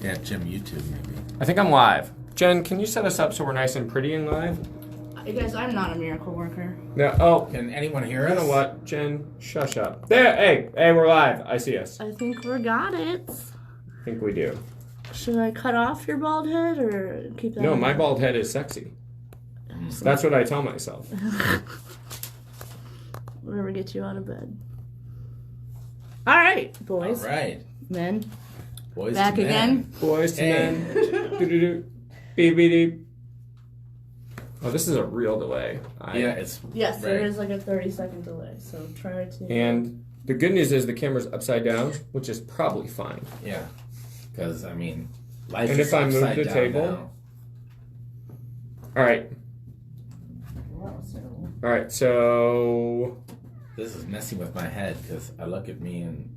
at Jim YouTube, maybe. I think I'm live. Jen, can you set us up so we're nice and pretty and live? Hey guys, I'm not a miracle worker. No. Oh, Can anyone hear us? you know what, Jen? Shush up. There. Hey, we're live. I see us. I think we got it. I think we do. Should I cut off your bald head or keep that? No, on? my bald head is sexy. That's what I tell myself. Whatever gets you out of bed. All right, boys. All right. Men. Boys Back to men. again? Boys to Hey. men. Do-do-do. Beep-beep-beep. Oh, this is a real delay. Yeah, it's Yes, there right. is like a 30-second delay, so try to. And the good news is the camera's upside down, which is probably fine. Yeah, because I mean, life And is if I move upside the down table? now. All right. Wow, so- All right, so... This is messing with my head because I look at me and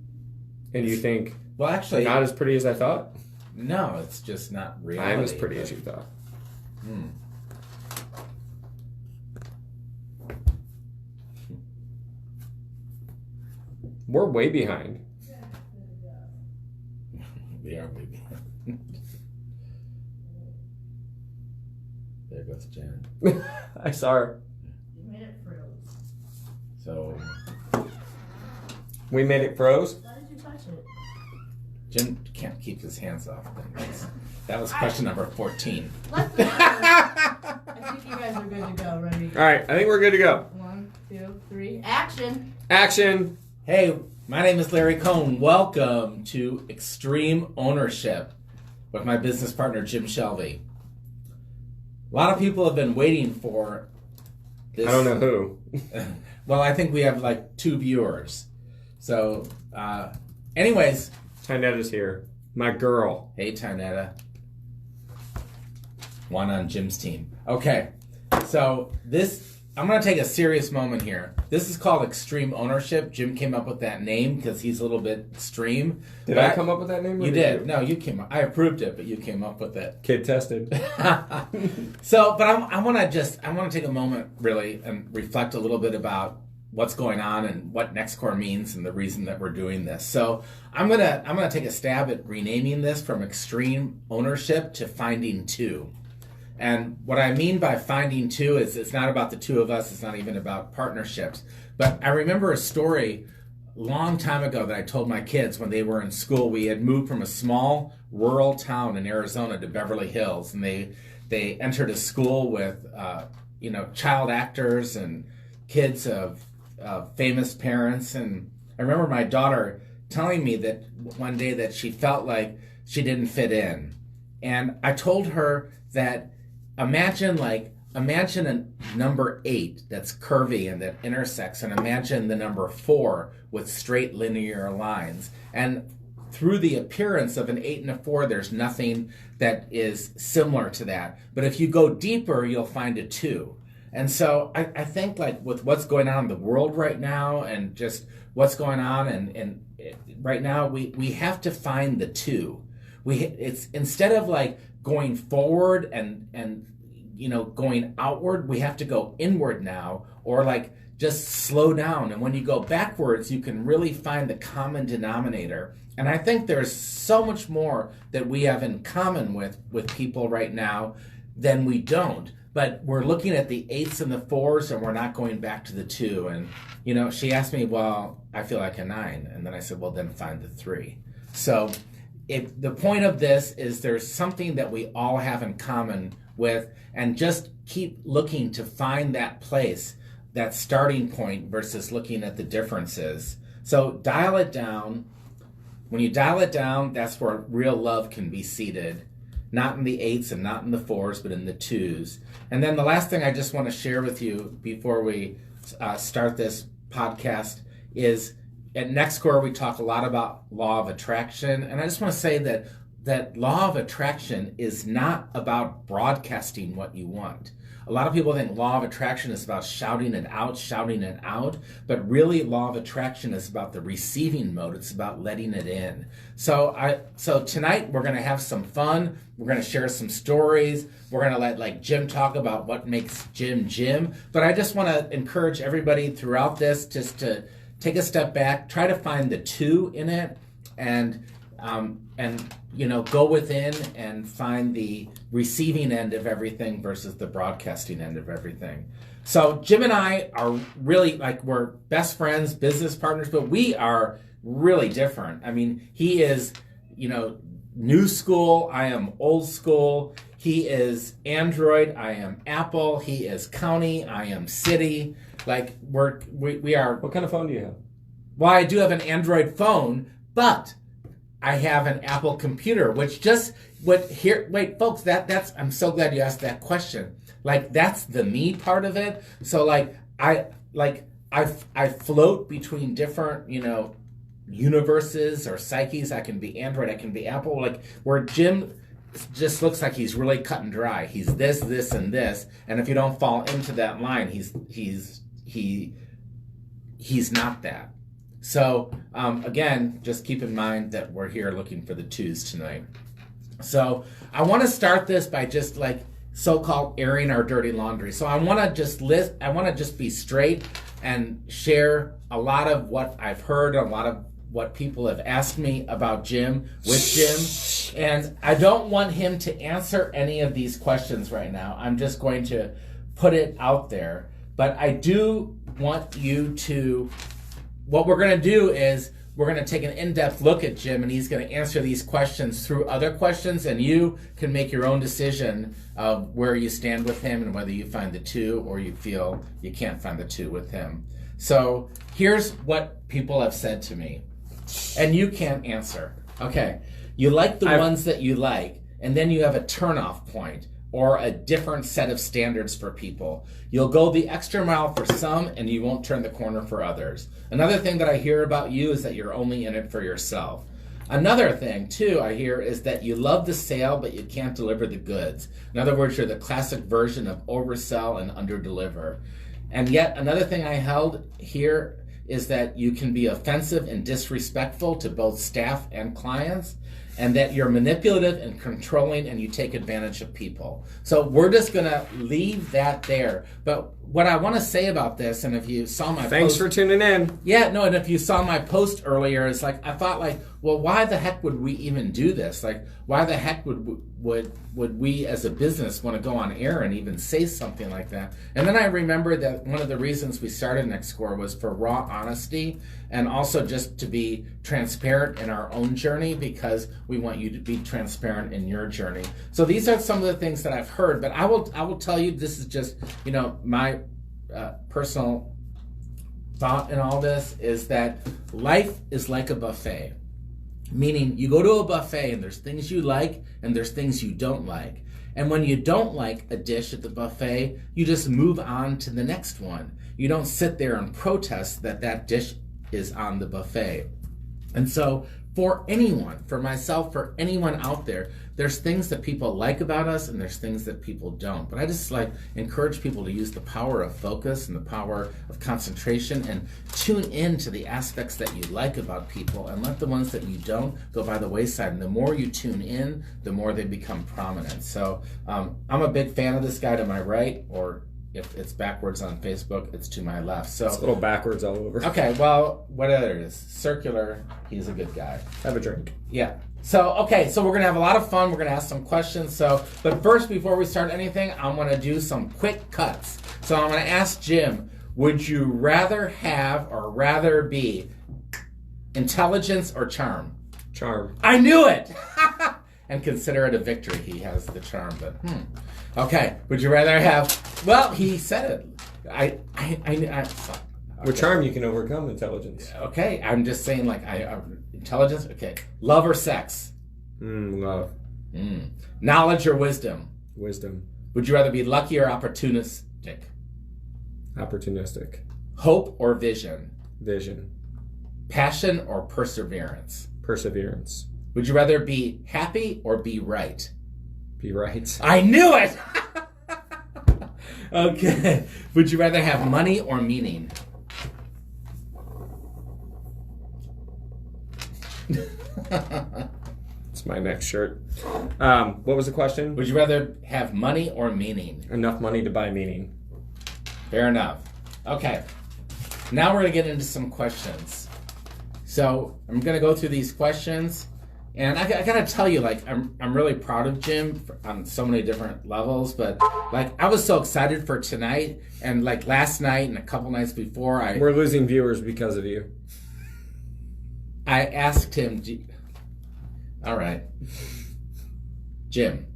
And you think, well, actually, not as pretty as I thought? no, it's just not reality. I'm as pretty but- as you thought. Hmm. We're way behind. We are maybe. There goes Jen. I saw her. You made it froze. So We made it froze. Why did you touch it? Jim can't keep his hands off things. That was question number 14. Let's go. I think you guys are good to go. Ready? All right, I think we're good to go. 1, 2, 3. Action. Action. Hey, my name is Larry Cohn. Welcome to Extreme Ownership with my business partner, Jim Shelvy. A lot of people have been waiting for this. I don't know who. Well, I think we have like 2 viewers. So, anyways. Tynetta's here. My girl. Hey, Tarnetta. One on Jim's team. Okay, so I'm going to take a serious moment here. This is called Extreme Ownership. Jim came up with that name because he's a little bit extreme. Did I come up with that name? Or You did. No, you came up. I approved it, but you came up with it. Kid tested. So, but I want to take a moment really and reflect a little bit about what's going on and what NextCore means and the reason that we're doing this. So I'm gonna take a stab at renaming this from Extreme Ownership to Finding Two. And what I mean by finding two is it's not about the two of us. It's not even about partnerships. But I remember a story a long time ago that I told my kids when they were in school. We had moved from a small rural town in Arizona to Beverly Hills, and they entered a school with child actors and kids of famous parents. And I remember my daughter telling me that one day that she felt like she didn't fit in, and I told her that imagine a number 8 that's curvy and that intersects, and imagine the number 4 with straight linear lines. And through the appearance of an 8 and a 4, there's nothing that is similar to that. But if you go deeper, you'll find a 2. And so I think like with what's going on in the world right now and just what's going on and right now, we have to find the 2. It's instead of like going forward and going outward, we have to go inward now, or like just slow down. And when you go backwards, you can really find the common denominator. And I think there's so much more that we have in common with people right now than we don't. But we're looking at the 8s and the 4s, and we're not going back to the 2. And she asked me, well, I feel like a 9. And then I said, well, then find the 3. So the point of this is there's something that we all have in common with, and just keep looking to find that place, that starting point, versus looking at the differences. So dial it down. When you dial it down, that's where real love can be seated. Not in the 8s and not in the 4s, but in the 2s. And then the last thing I just want to share with you before we start this podcast is at NextCore we talk a lot about law of attraction. And I just want to say that law of attraction is not about broadcasting what you want. A lot of people think law of attraction is about shouting it out, but really law of attraction is about the receiving mode. It's about letting it in. So tonight we're going to have some fun. We're going to share some stories. We're going to let Jim talk about what makes Jim Jim. But I just want to encourage everybody throughout this just to take a step back, try to find the 2 in it, and go within and find the receiving end of everything versus the broadcasting end of everything. So Jim and I are really we're best friends, business partners, but we are really different. I mean, he is, new school. I am old school. He is Android. I am Apple. He is county. I am city. We are. What kind of phone do you have? Well, I do have an Android phone, but I have an Apple computer, which wait, folks, that's, I'm so glad you asked that question. That's the me part of it. So I float between different, universes or psyches. I can be Android, I can be Apple. Where Jim just looks like he's really cut and dry. He's this, and this. And if you don't fall into that line, he's not that. So, again, just keep in mind that we're here looking for the twos tonight. So, I want to start this by just so-called airing our dirty laundry. So, I want to just be straight and share a lot of what I've heard, a lot of what people have asked me about Jim, with Jim. And I don't want him to answer any of these questions right now. I'm just going to put it out there. But I do want you to... What we're going to do is we're going to take an in-depth look at Jim, and he's going to answer these questions through other questions, and you can make your own decision of where you stand with him and whether you find the two or you feel you can't find the two with him. So here's what people have said to me, and you can't answer. Okay, you like the ones that you like, and then you have a turn-off point or a different set of standards for people. You'll go the extra mile for some, and you won't turn the corner for others. Another thing that I hear about you is that you're only in it for yourself. Another thing, too, I hear is that you love the sale, but you can't deliver the goods. In other words, you're the classic version of oversell and underdeliver. And yet, another thing I held here is that you can be offensive and disrespectful to both staff and clients, and that you're manipulative and controlling and you take advantage of people. So we're just going to leave that there. But what I want to say about this, and if you saw my Thanks post... for tuning in. Yeah, no, and if you saw my post earlier, it's I thought well, why the heck would we even do this? Why the heck would we as a business want to go on air and even say something like that? And then I remembered that one of the reasons we started NextCore was for raw honesty, and also just to be transparent in our own journey, because we want you to be transparent in your journey. So these are some of the things that I've heard, but I will tell you, this is just, my personal thought in all this is that life is like a buffet. Meaning, you go to a buffet and there's things you like and there's things you don't like. And when you don't like a dish at the buffet, you just move on to the next one. You don't sit there and protest that dish is on the buffet. And so, for anyone, for myself, for anyone out there, there's things that people like about us and there's things that people don't. But I just encourage people to use the power of focus and the power of concentration and tune in to the aspects that you like about people and let the ones that you don't go by the wayside. And the more you tune in, the more they become prominent. So I'm a big fan of this guy to my right, or if it's backwards on Facebook, it's to my left. So it's a little backwards all over. Okay, well, whatever it is, circular, he's a good guy. Have a drink. Yeah. So, okay, so we're going to have a lot of fun. We're going to ask some questions. But first, before we start anything, I want to do some quick cuts. So I'm going to ask Jim, would you rather have or rather be intelligence or charm? Charm. I knew it! And consider it a victory. He has the charm, but Okay, would you rather have... Well, he said it. Okay. With charm, you can overcome intelligence. Okay, I'm just saying, intelligence? Okay. Love or sex? Love. Knowledge or wisdom? Wisdom. Would you rather be lucky or opportunistic? Opportunistic. Hope or vision? Vision. Passion or perseverance? Perseverance. Would you rather be happy or be right? Be right. I knew it! Okay. Would you rather have money or meaning? It's my next shirt. What was the question? Would you rather have money or meaning? Enough money to buy meaning. Fair enough. Okay. Now we're going to get into some questions. So I'm going to go through these questions, And I gotta tell you, like, I'm really proud of Jim on so many different levels. But like, I was so excited for tonight, and like last night and a couple nights before, We're losing viewers because of you. I asked him, all right, Jim,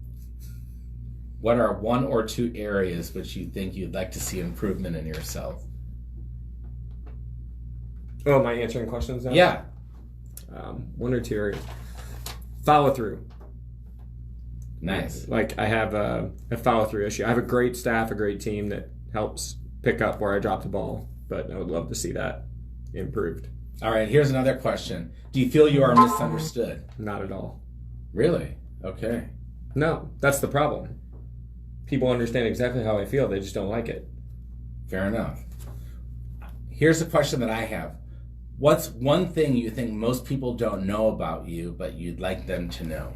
what are 1 or 2 areas which you think you'd like to see improvement in yourself? Oh, am I answering questions now? Yeah. 1 or 2 areas. Follow through. Nice. Like, I have a follow through issue. I have a great staff, a great team that helps pick up where I dropped the ball, but I would love to see that improved. All right, here's another question. Do you feel you are misunderstood? Not at all. Really? Okay. No, that's the problem. People understand exactly how I feel, they just don't like it. Fair enough. Here's a question that I have. What's one thing you think most people don't know about you, but you'd like them to know?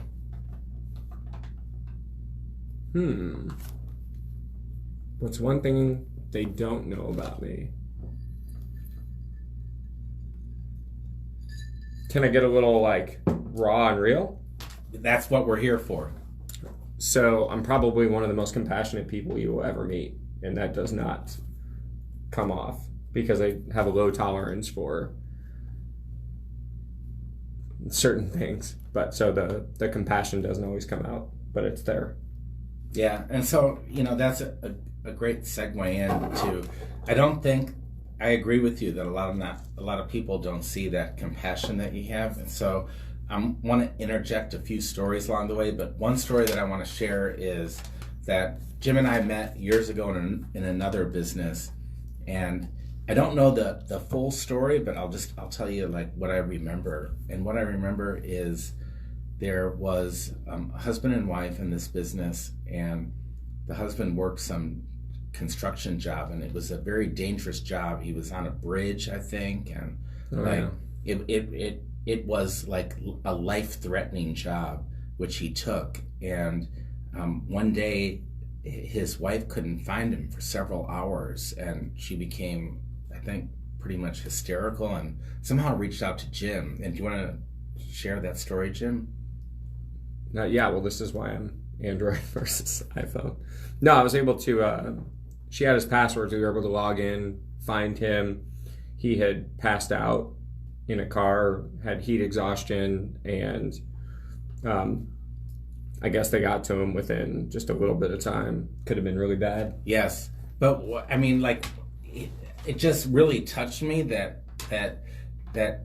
What's one thing they don't know about me? Can I get a little, like, raw and real? That's what we're here for. So I'm probably one of the most compassionate people you will ever meet, and that does not come off because I have a low tolerance for certain things. But so the compassion doesn't always come out, but it's there. Yeah, and so, that's a great segue into, I don't think, I agree with you that a lot of people don't see that compassion that you have. And so I want to interject a few stories along the way, but one story that I want to share is that Jim and I met years ago in another business, and I don't know the full story, but I'll tell you like what I remember. And what I remember is there was a husband and wife in this business, and the husband worked some construction job, and it was a very dangerous job. He was on a bridge, I think, and it was like a life-threatening job, which he took. And one day, his wife couldn't find him for several hours, and she became, I think, pretty much hysterical, and somehow reached out to Jim. And do you want to share that story, Jim? Yeah, well, this is why I'm Android versus iPhone. No, I was able to, she had his passwords, we were able to log in, find him. He had passed out in a car, had heat exhaustion, and I guess they got to him within just a little bit of time. Could have been really bad. Yes, but I mean, like, it just really touched me that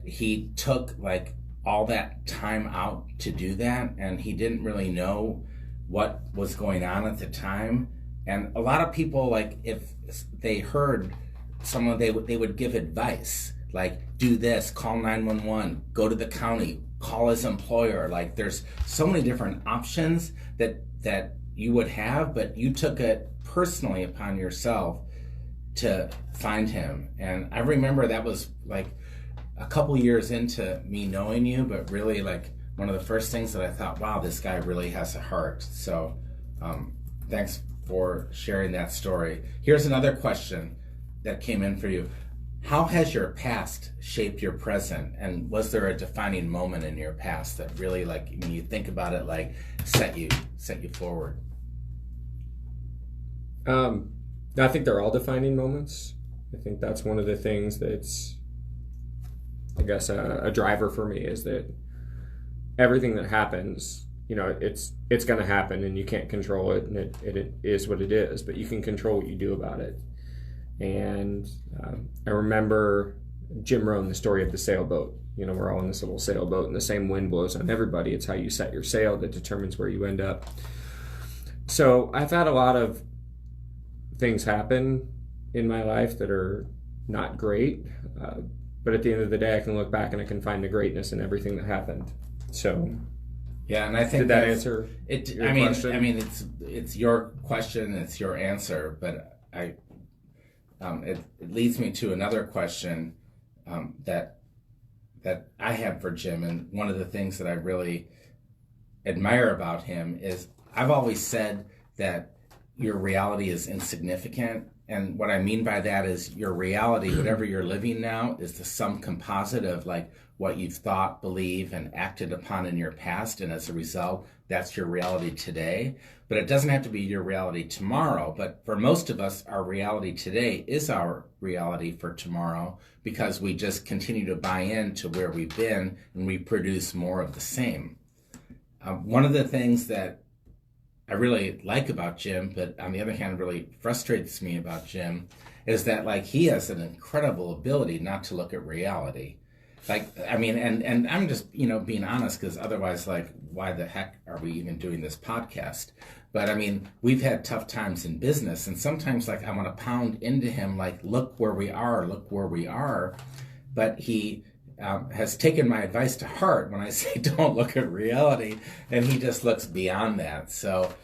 he took like all that time out to do that, and he didn't really know what was going on at the time. And a lot of people, like, if they heard someone, they would give advice, like, do this, call 911, go to the county, call his employer. Like, there's so many different options that you would have, but you took it personally upon yourself to find him. And I remember that was like a couple years into me knowing you, but really like one of the first things that I thought, wow, this guy really has a heart. So thanks for sharing that story. Here's another question that came in for you. How has your past shaped your present? And was there a defining moment in your past that really, like, when you think about it, like set you forward? I think they're all defining moments. I think that's one of the things that's, I guess, a driver for me, is that everything that happens, it's going to happen, and you can't control it, and it is what it is, but you can control what you do about it. And I remember Jim Rohn, the story of the sailboat. We're all in this little sailboat, and the same wind blows on everybody. It's how you set your sail that determines where you end up. So I've had a lot of things happen in my life that are not great, but at the end of the day, I can look back and I can find the greatness in everything that happened. So, yeah, and I think did that answer it? Your question? I mean, it's your question, it's your answer, but it leads me to another question that I have for Jim, and one of the things that I really admire about him is I've always said that your reality is insignificant, And what I mean by that is your reality, whatever you're living now, is the sum composite of like what you've thought, believed, and acted upon in your past. And as a result, that's your reality today. But it doesn't have to be your reality tomorrow. But for most of us, our reality today is our reality for tomorrow, because we just continue to buy into where we've been and we produce more of the same. One of the things that I really like about Jim, but on the other hand really frustrates me about Jim, is that like he has an incredible ability not to look at reality. Like, I mean, and I'm just, being honest, because otherwise, like, why the heck are we even doing this podcast? But I mean, we've had tough times in business, and sometimes like I want to pound into him, like, look where we are. But he has taken my advice to heart when I say don't look at reality, and he just looks beyond that. So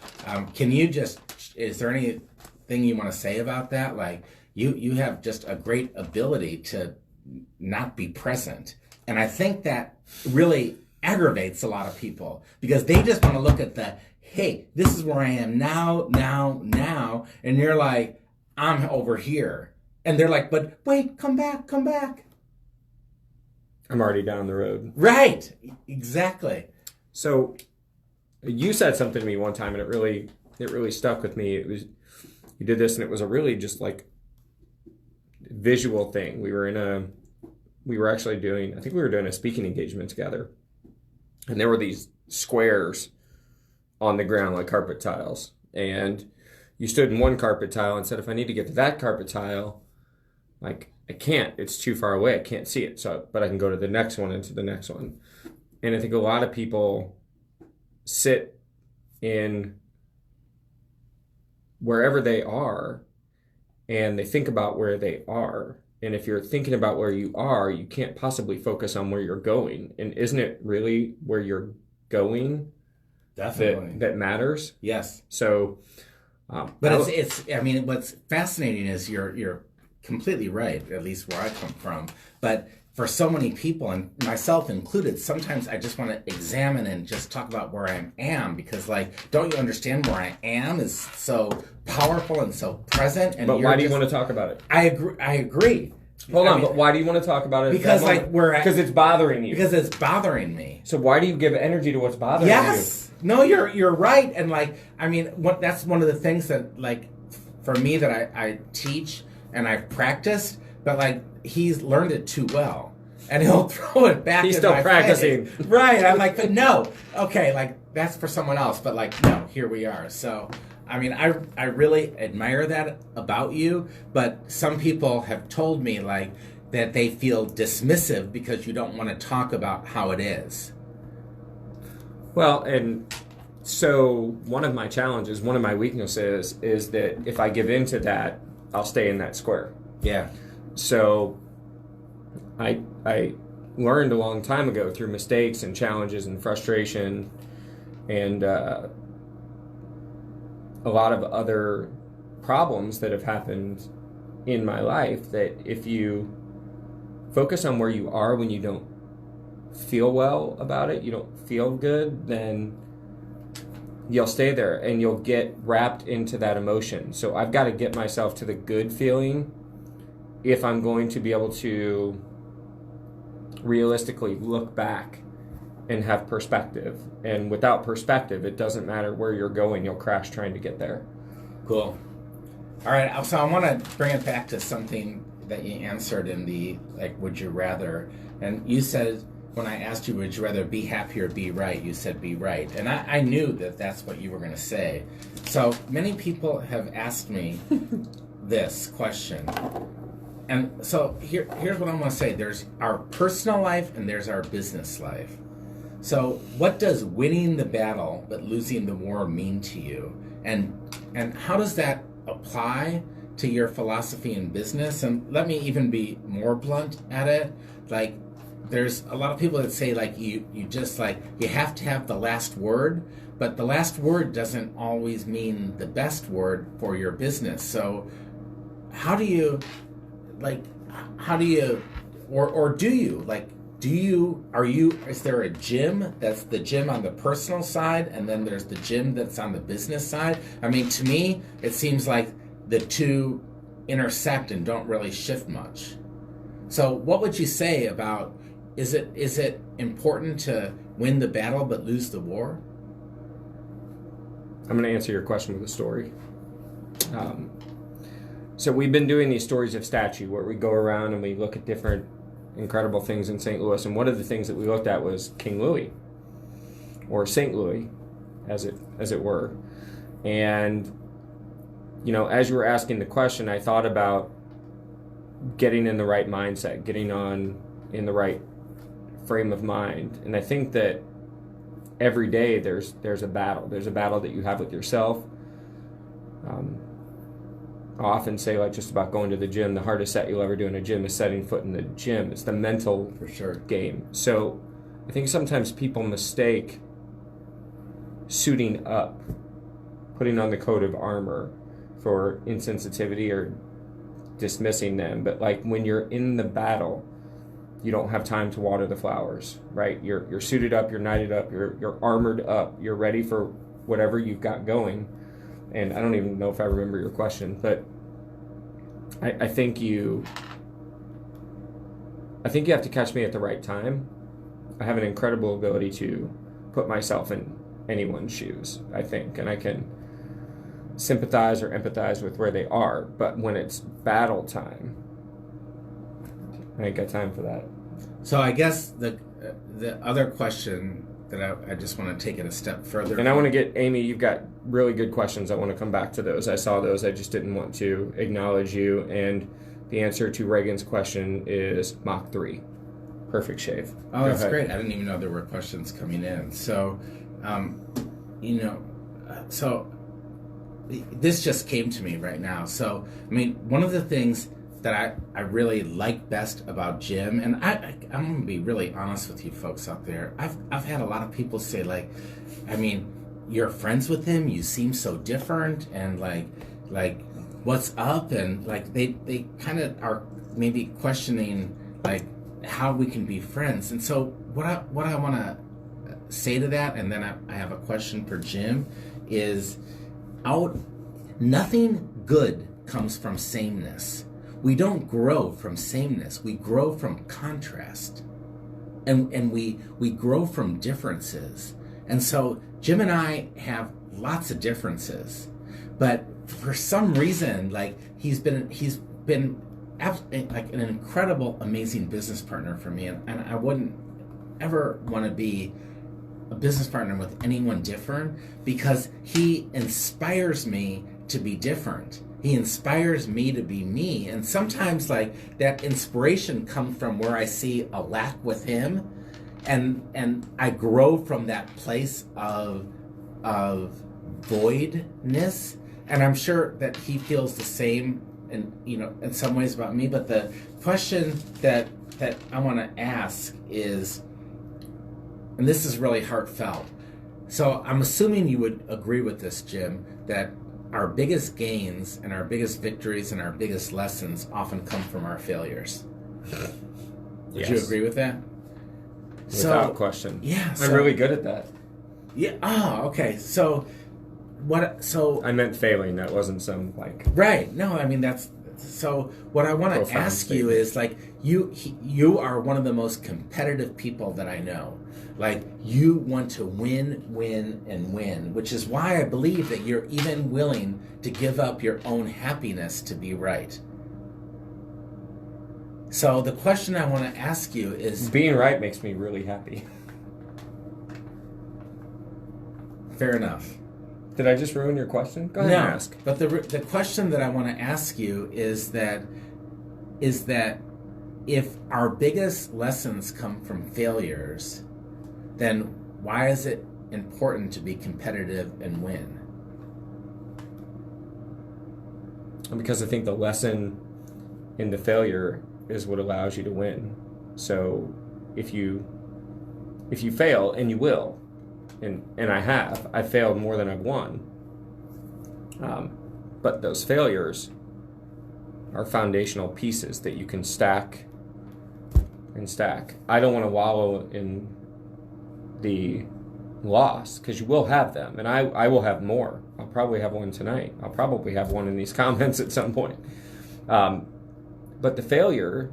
is there anything you want to say about that? Like, you have just a great ability to not be present. And I think that really aggravates a lot of people, because they just want to look at hey, this is where I am now. And you're like, I'm over here. And they're like, but wait, come back. I'm already down the road. Right. Exactly. So you said something to me one time, and it really stuck with me. You did this, and it was a really just like visual thing. We were doing a speaking engagement together, and there were these squares on the ground like carpet tiles, and you stood in one carpet tile and said, if I need to get to that carpet tile, like, I can't, it's too far away, I can't see it, but I can go to the next one and to the next one. And I think a lot of people sit in wherever they are and they think about where they are. And if you're thinking about where you are, you can't possibly focus on where you're going. And isn't it really where you're going Definitely that matters? Yes. So, but what's fascinating is you're completely right, at least where I come from. But for so many people, and myself included, sometimes I just want to examine and just talk about where I am, because, like, don't you understand where I am is so powerful and so present? And but why do you want to talk about it? I agree. But why do you want to talk about it? Because because it's bothering you. Because it's bothering me. So why do you give energy to what's bothering you? Yes. No, you're right. And that's one of the things that, like, for me, that I teach and I've practiced, but like he's learned it too well, and he'll throw it back. He's still practicing, right? I'm like, but no, okay, like that's for someone else, but like no, here we are. So, I mean, I really admire that about you, but some people have told me like that they feel dismissive because you don't want to talk about how it is. Well, and so one of my challenges, one of my weaknesses is that if I give in to that, I'll stay in that square. Yeah. So I learned a long time ago through mistakes and challenges and frustration and a lot of other problems that have happened in my life, that if you focus on where you are when you don't feel well about it, you don't feel good, then you'll stay there and you'll get wrapped into that emotion. So I've got to get myself to the good feeling if I'm going to be able to realistically look back and have perspective. And without perspective, it doesn't matter where you're going, you'll crash trying to get there. Cool. All right, so I want to bring it back to something that you answered in the, like, would you rather? And you said, when I asked you, would you rather be happy or be right, you said be right. And I knew that that's what you were going to say. So many people have asked me this question. And so here's what I'm going to say. There's our personal life and there's our business life. So what does winning the battle but losing the war mean to you? And how does that apply to your philosophy in business? And let me even be more blunt at it. Like, there's a lot of people that say, like, you just, like, you have to have the last word, but the last word doesn't always mean the best word for your business. So how do you, or do you, like, is there a Jim that's the Jim on the personal side, and then there's the Jim that's on the business side? I mean, to me, it seems like the two intersect and don't really shift much. So what would you say about, is it important to win the battle but lose the war? I'm going to answer your question with a story. So we've been doing these stories of statue where we go around and we look at different incredible things in St. Louis, and one of the things that we looked at was King Louis, or St. Louis, as it were. And as you were asking the question, I thought about getting in the right mindset, getting on in the right frame of mind. And I think that every day there's a battle. There's a battle that you have with yourself. I often say, like, just about going to the gym, the hardest set you'll ever do in a gym is setting foot in the gym. It's the mental For sure. game. So I think sometimes people mistake suiting up, putting on the coat of armor, for insensitivity or dismissing them. But like when you're in the battle, you don't have time to water the flowers, right? You're suited up, you're knighted up, you're armored up, you're ready for whatever you've got going. And I don't even know if I remember your question, but I think you have to catch me at the right time. I have an incredible ability to put myself in anyone's shoes, I think, and I can sympathize or empathize with where they are. But when it's battle time, I ain't got time for that. So I guess the other question that I just want to take it a step further. And I want to get, Amy, you've got really good questions. I want to come back to those. I saw those. I just didn't want to acknowledge you. And the answer to Reagan's question is Mach 3. Perfect shave. Oh, that's great. I didn't even know there were questions coming in. So, so this just came to me right now. So, I mean, one of the things that I really like best about Jim, and I'm going to be really honest with you folks out there. I've had a lot of people say, like, I mean, you're friends with him, you seem so different, and like what's up? And like they kind of are maybe questioning like how we can be friends. And so what I want to say to that, and then I have a question for Jim, is nothing good comes from sameness. We don't grow from sameness. We grow from contrast. And we grow from differences. And so Jim and I have lots of differences. But for some reason, like he's been like an incredible, amazing business partner for me. And I wouldn't ever want to be a business partner with anyone different, because he inspires me to be different. He inspires me to be me. And sometimes like that inspiration comes from where I see a lack with him, and I grow from that place of voidness. And I'm sure that he feels the same in some ways about me. But the question that I want to ask is, and this is really heartfelt. So I'm assuming you would agree with this, Jim, that our biggest gains and our biggest victories and our biggest lessons often come from our failures. Would you agree with that? Without question. Yeah. I'm really good at that. Yeah. Oh, okay. So what? So I meant failing. That wasn't some like. Right. No, I mean that's. So what I want to ask you is, like, you are one of the most competitive people that I know. Like, you want to win, and win, which is why I believe that you're even willing to give up your own happiness to be right. So the question I want to ask you is... Being right makes me really happy. Fair enough. Did I just ruin your question? Go ahead and ask. But the question that I want to ask you is that if our biggest lessons come from failures, then why is it important to be competitive and win? Because I think the lesson in the failure is what allows you to win. So if you fail, and you will, and I failed more than I've won. But those failures are foundational pieces that you can stack and stack. I don't want to wallow in the loss, because you will have them, and I will have more. I'll probably have one tonight. I'll probably have one in these comments at some point. But the failure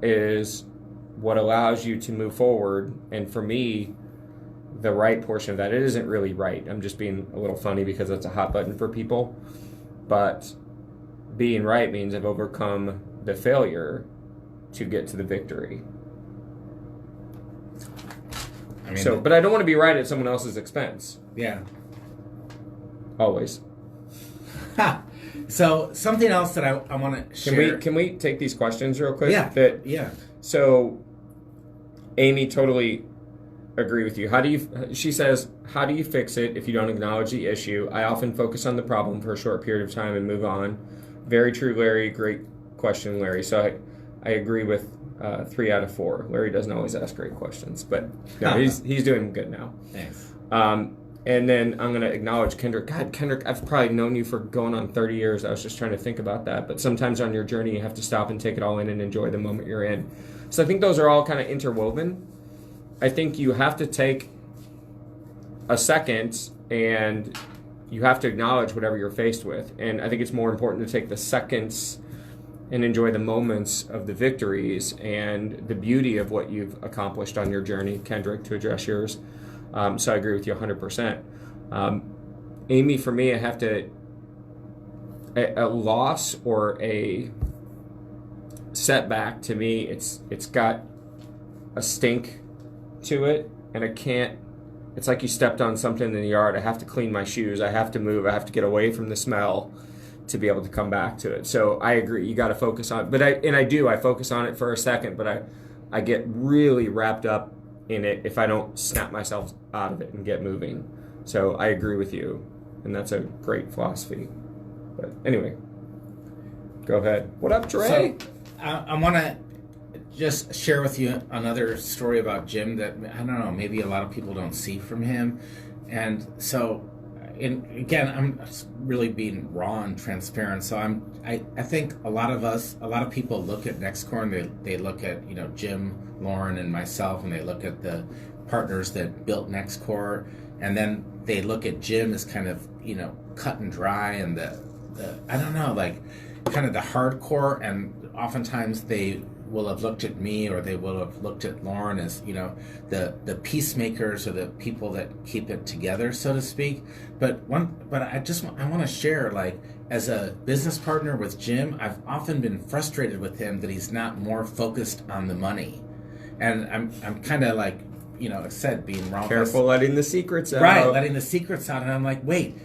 is what allows you to move forward. And for me, the right portion of that, it isn't really right. I'm just being a little funny because it's a hot button for people. But being right means I've overcome the failure to get to the victory. I mean, but I don't want to be right at someone else's expense. Yeah. Always. So something else that I want to share. Can we take these questions real quick? Yeah. So, Amy, totally agree with you. She says, how do you fix it if you don't acknowledge the issue? I often focus on the problem for a short period of time and move on. Very true, Larry. Great question, Larry. So I agree with 3 out of 4. Larry doesn't always ask great questions, but no, he's doing good now. Thanks. And then I'm going to acknowledge Kendrick. God, Kendrick, I've probably known you for going on 30 years. I was just trying to think about that. But sometimes on your journey, you have to stop and take it all in and enjoy the moment you're in. So I think those are all kind of interwoven. I think you have to take a second and you have to acknowledge whatever you're faced with. And I think it's more important to take the seconds and enjoy the moments of the victories and the beauty of what you've accomplished on your journey, Kendrick, to address yours. So I agree with you 100%. Amy, for me, I have to, a loss or a setback, to me, it's got a stink to it, and I can't, it's like you stepped on something in the yard. I have to clean my shoes. I have to move. I have to get away from the smell to be able to come back to it. So I agree. You got to focus on it. But I focus on it for a second, but I get really wrapped up in it if I don't snap myself out of it and get moving. So I agree with you, and that's a great philosophy. But anyway, go ahead. What up, Trey? So, I want to just share with you another story about Jim that, I don't know, maybe a lot of people don't see from him. And so, again, I'm really being raw and transparent. So I think a lot of people look at NextCore and they look at, Jim, Lauren, and myself, and they look at the partners that built NextCore, and then they look at Jim as kind of, cut and dry and the I don't know, like kind of the hardcore, and oftentimes they will have looked at me, or they will have looked at Lauren as, the peacemakers, or the people that keep it together, so to speak. But I want to share, like, as a business partner with Jim, I've often been frustrated with him that he's not more focused on the money. And I'm kind of like, I said, being wrong. Careful letting the secrets out. Right, letting the secrets out. And I'm like, wait,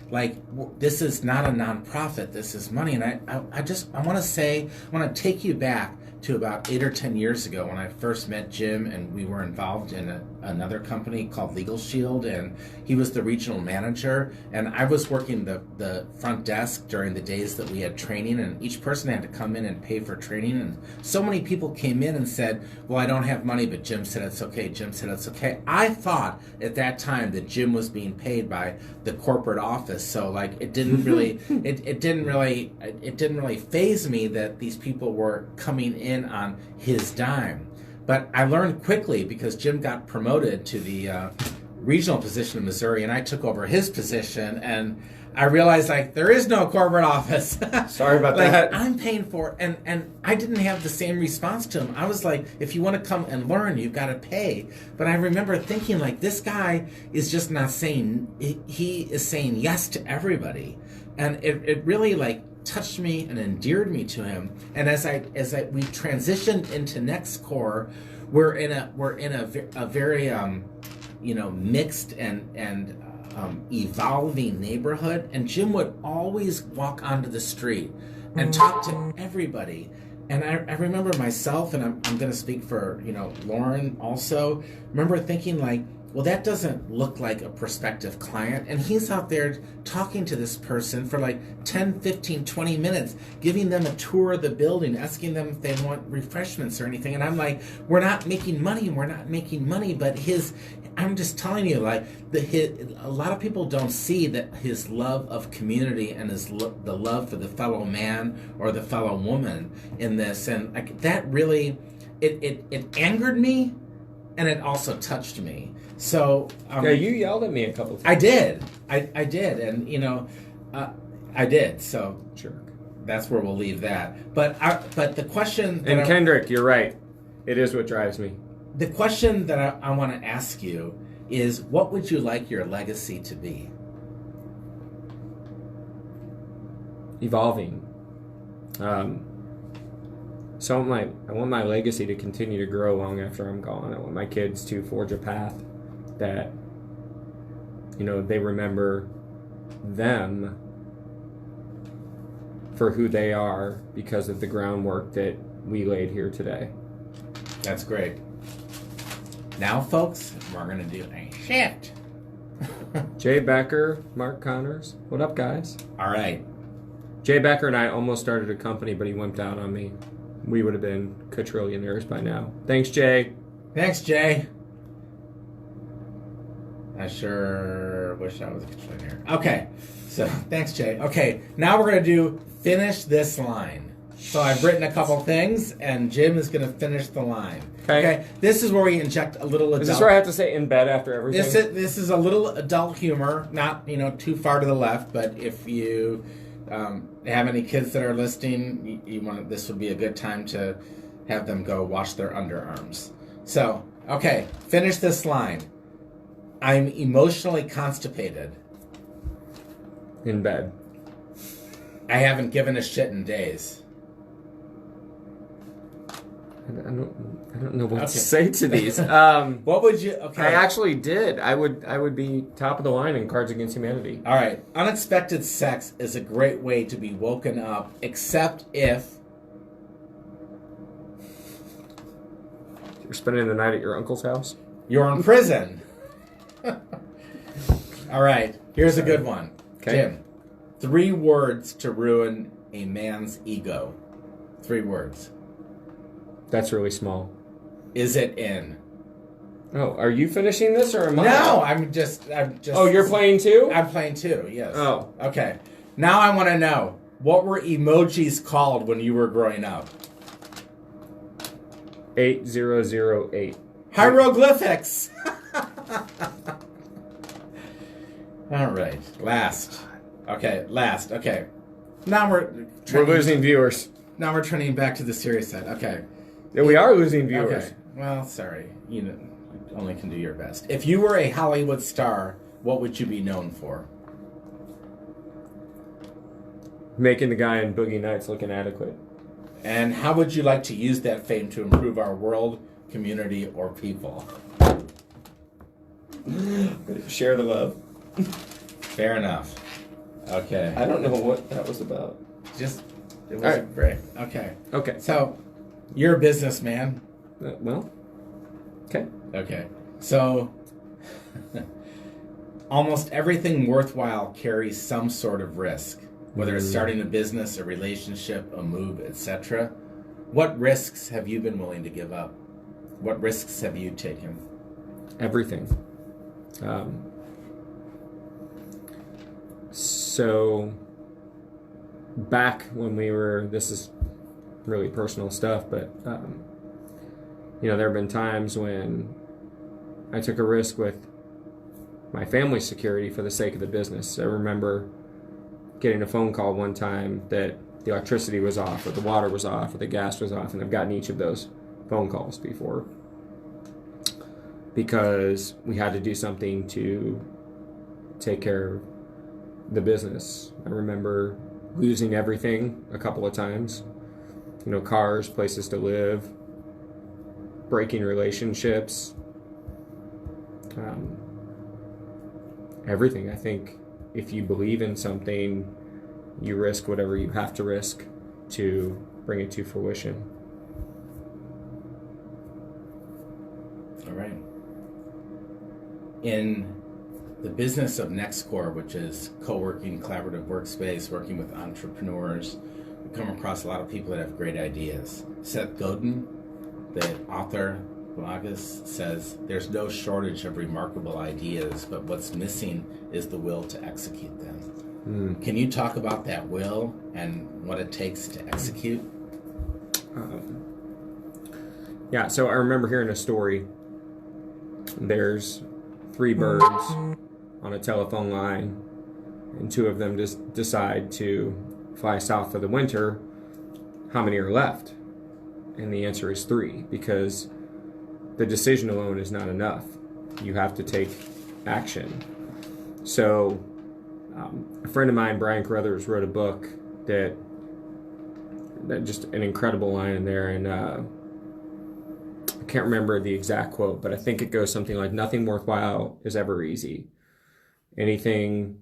this is not a nonprofit. This is money. And I want to take you back to about 8 or 10 years ago when I first met Jim, and we were involved in another company called Legal Shield, and he was the regional manager, and I was working the front desk during the days that we had training, and each person had to come in and pay for training, and so many people came in and said, well, I don't have money, but Jim said it's okay. Jim said it's okay. I thought at that time that Jim was being paid by the corporate office, so like it didn't really it didn't really faze me that these people were coming in on his dime. But I learned quickly, because Jim got promoted to the regional position in Missouri, and I took over his position, and I realized, like, there is no corporate office. Sorry about like, that. I'm paying for it, and I didn't have the same response to him. I was like, if you want to come and learn, you've got to pay. But I remember thinking, like, this guy is just not saying, he is saying yes to everybody. And it really, like, touched me and endeared me to him. And as we transitioned into NextCore, we're in a very mixed and evolving neighborhood. And Jim would always walk onto the street and talk to everybody. And I remember myself, and I'm going to speak for Lauren also. Remember thinking, like, well, that doesn't look like a prospective client. And he's out there talking to this person for like 10, 15, 20 minutes, giving them a tour of the building, asking them if they want refreshments or anything. And I'm like, we're not making money. But I'm just telling you, like, a lot of people don't see that his love of community and the love for the fellow man or the fellow woman in this. And that really, it angered me, and it also touched me. So yeah, you yelled at me a couple times. I did, and I did. So sure. that's where we'll leave that. But the question... And Kendrick, you're right. It is what drives me. The question that I want to ask you is, what would you like your legacy to be? Evolving. So I want my legacy to continue to grow long after I'm gone. I want my kids to forge a path that, they remember them for who they are because of the groundwork that we laid here today. That's great. Now, folks, we're going to do a shift. Jay Becker, Mark Connors. What up, guys? All right. Jay Becker and I almost started a company, but he wimped out on me. We would have been quadrillionaires by now. Thanks, Jay. Thanks, Jay. I sure wish I was a quadrillionaire. Okay. So, thanks, Jay. Okay. Now we're going to do finish this line. So I've written a couple things, and Jim is going to finish the line. Okay. This is where we inject a little adult. Is this where I have to say in bed after everything? This is a little adult humor, not too far to the left. But if you have any kids that are listening, this would be a good time to have them go wash their underarms. So, okay, finish this line. I'm emotionally constipated. In bed. I haven't given a shit in days. I don't know what to say to these. What would you? Okay, I actually did. I would be top of the line in Cards Against Humanity. All right. Unexpected sex is a great way to be woken up, except if you're spending the night at your uncle's house. You're in prison. All right. Here's a good one. Okay. Jim, 3 words to ruin a man's ego. 3 words. That's really small. Is it in? Oh, are you finishing this or am I? No, I'm just. Oh, you're playing too? I'm playing too. Yes. Oh, okay. Now I want to know, what were emojis called when you were growing up? 8008. Hieroglyphics. All right. Last. Okay. Now we're losing viewers. Now we're turning back to the serious side. Okay. Yeah, we are losing viewers. Okay. Well, sorry. You only can do your best. If you were a Hollywood star, what would you be known for? Making the guy in Boogie Nights look inadequate. And how would you like to use that fame to improve our world, community, or people? Share the love. Fair enough. Okay. I don't know what that was about. It was great. Okay. Okay. So, you're a businessman. Well, okay. Okay. So, almost everything worthwhile carries some sort of risk, whether it's starting a business, a relationship, a move, etc. What risks have you been willing to give up? What risks have you taken? Everything. So, back when this is really personal stuff, but, there have been times when I took a risk with my family's security for the sake of the business. I remember getting a phone call one time that the electricity was off, or the water was off, or the gas was off, and I've gotten each of those phone calls before because we had to do something to take care of the business. I remember losing everything a couple of times. Cars, places to live, breaking relationships, everything. I think if you believe in something, you risk whatever you have to risk to bring it to fruition. All right. In the business of NextCore, which is co-working, collaborative workspace, working with entrepreneurs, we come across a lot of people that have great ideas. Seth Godin, the author, bloggist, says there's no shortage of remarkable ideas, but what's missing is the will to execute them. Can you talk about that will and what it takes to execute? Yeah, so I remember hearing a story. There's 3 birds on a telephone line, and 2 of them just decide to fly south for the winter, how many are left? And the answer is 3, because the decision alone is not enough. You have to take action. So a friend of mine, Brian Carruthers, wrote a book that just an incredible line in there, and I can't remember the exact quote, but I think it goes something like, nothing worthwhile is ever easy. Anything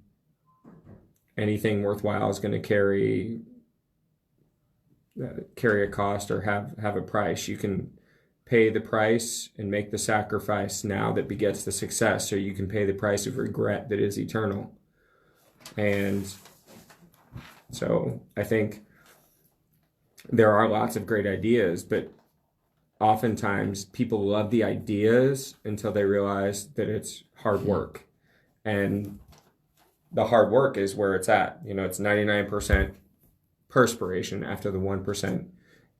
worthwhile is going to carry a cost or have a price. You can pay the price and make the sacrifice now that begets the success, or you can pay the price of regret that is eternal. And so I think there are lots of great ideas, but oftentimes people love the ideas until they realize that it's hard work. And the hard work is where it's at. It's 99% perspiration after the 1%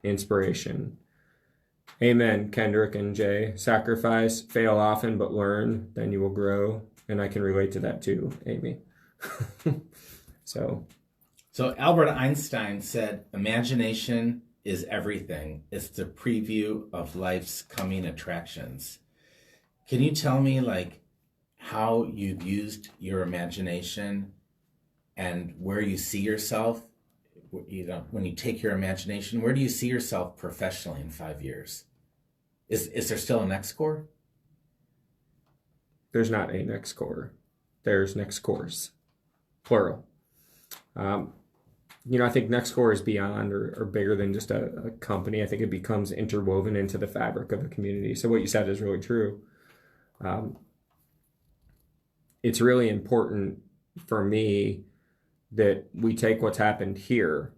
inspiration. Amen, Kendrick and Jay. Sacrifice, fail often, but learn, then you will grow. And I can relate to that too, Amy. So Albert Einstein said, imagination is everything. It's the preview of life's coming attractions. Can you tell me, how you've used your imagination and where you see yourself? When you take your imagination, where do you see yourself professionally in 5 years? Is there still a next core? There's not a next core. There's next cores, plural. I think next core is beyond or bigger than just a company. I think it becomes interwoven into the fabric of a community. So what you said is really true. It's really important for me that we take what's happened here.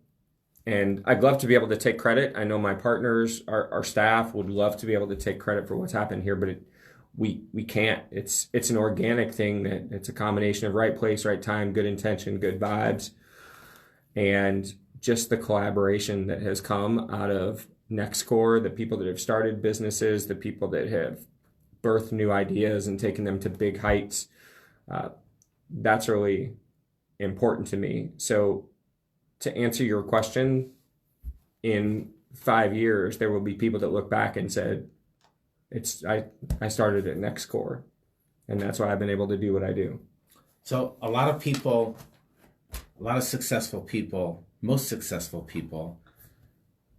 And I'd love to be able to take credit. I know my partners, our staff would love to be able to take credit for what's happened here, but we can't. It's an organic thing that it's a combination of right place, right time, good intention, good vibes, and just the collaboration that has come out of NextCore, the people that have started businesses, the people that have birthed new ideas and taken them to big heights. That's really important to me. So to answer your question, in 5 years, there will be people that look back and said, I started at NextCore, and that's why I've been able to do what I do. So a lot of successful people, most successful people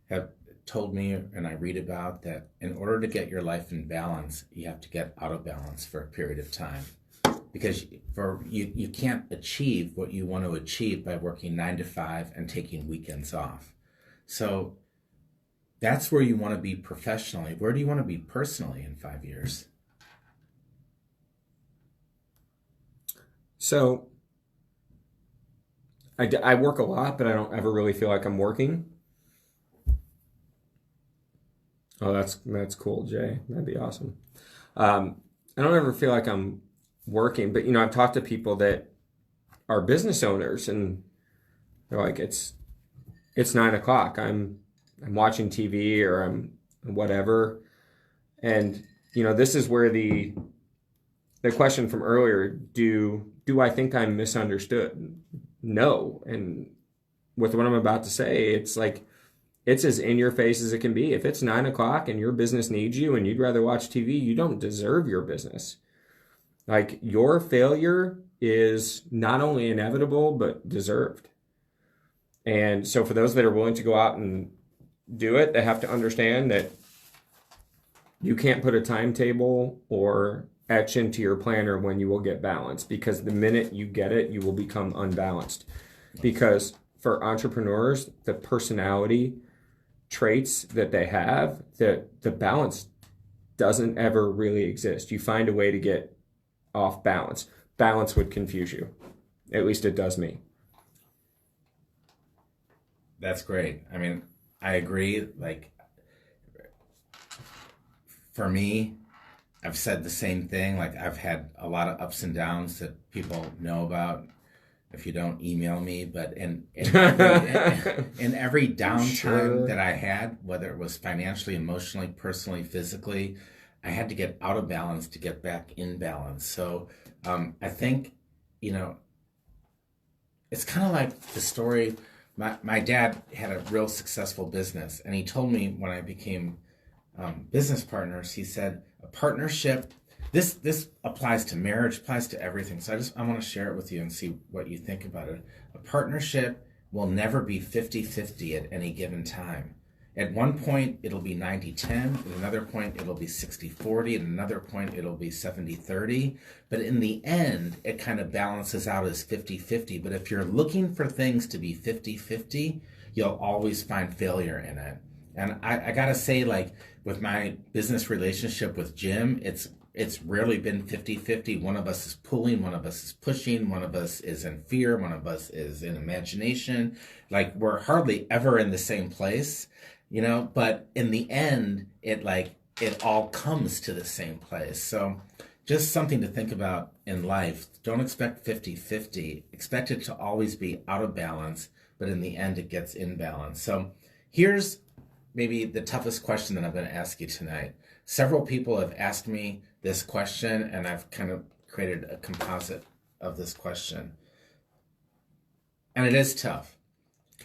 have told me, and I read about, that in order to get your life in balance, you have to get out of balance for a period of time. Because you can't achieve what you want to achieve by working 9 to 5 and taking weekends off. So that's where you want to be professionally. Where do you want to be personally in 5 years? So I work a lot, but I don't ever really feel like I'm working. Oh, that's cool, Jay. That'd be awesome. I don't ever feel like I'm working, but I've talked to people that are business owners, and they're like, it's 9 o'clock. I'm watching TV or I'm whatever, and this is where the question from earlier: do I think I'm misunderstood? No, and with what I'm about to say, it's like it's as in your face as it can be. If it's 9 o'clock and your business needs you and you'd rather watch TV, you don't deserve your business. Like, your failure is not only inevitable, but deserved. And so for those that are willing to go out and do it, they have to understand that you can't put a timetable or etch into your planner when you will get balance, because the minute you get it, you will become unbalanced. Because for entrepreneurs, the personality traits that they have, the balance doesn't ever really exist. You find a way to get off balance. Balance would confuse you. At least it does me. That's great. I mean, I agree. For me, I've said the same thing. I've had a lot of ups and downs that people know about if you don't email me. But in every downtime Sure. that I had, whether it was financially, emotionally, personally, physically, I had to get out of balance to get back in balance. So I think, it's kind of like the story my dad had a real successful business, and he told me when I became business partners, he said a partnership. This applies to marriage, applies to everything. So I want to share it with you and see what you think about it. A partnership will never be 50-50 at any given time. At one point, it'll be 90-10. At another point, it'll be 60-40. At another point, it'll be 70-30. But in the end, it kind of balances out as 50-50. But if you're looking for things to be 50-50, you'll always find failure in it. And I got to say, like, with my business relationship with Jim, it's rarely been 50-50. One of us is pulling, one of us is pushing, one of us is in fear, one of us is in imagination. Like, we're hardly ever in the same place, but in the end, it all comes to the same place. So just something to think about in life. Don't expect 50-50. Expect it to always be out of balance, but in the end, it gets in balance. So here's maybe the toughest question that I'm going to ask you tonight. Several people have asked me this question, and I've kind of created a composite of this question. And it is tough.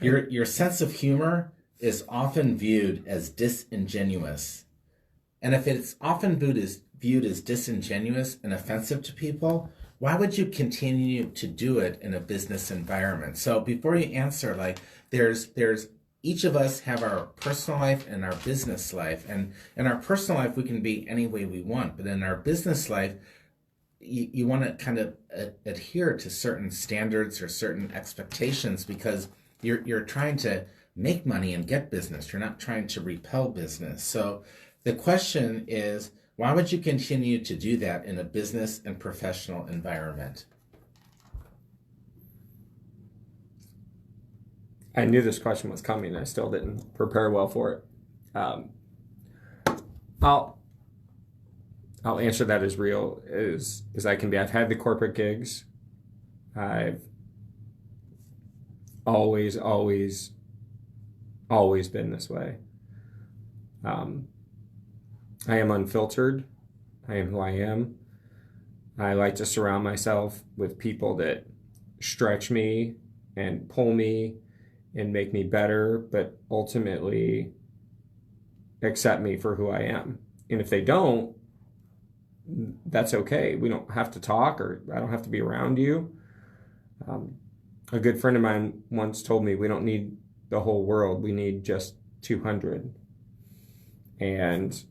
Okay. Your sense of humor is often viewed as disingenuous. And if it's often viewed as disingenuous and offensive to people, why would you continue to do it in a business environment? So before you answer, there's each of us have our personal life and our business life. And in our personal life, we can be any way we want. But in our business life, you want to kind of adhere to certain standards or certain expectations because you're trying to make money and get business. You're not trying to repel business. So the question is, why would you continue to do that in a business and professional environment? I knew this question was coming. I still didn't prepare well for it. I'll answer that as real as I can be. I've had the corporate gigs. I've always been this way. I am unfiltered. I am who I am. I like to surround myself with people that stretch me and pull me and make me better, but ultimately accept me for who I am. And if they don't, that's okay. We don't have to talk, or I don't have to be around you. A good friend of mine once told me we don't need the whole world. We need just 200. And,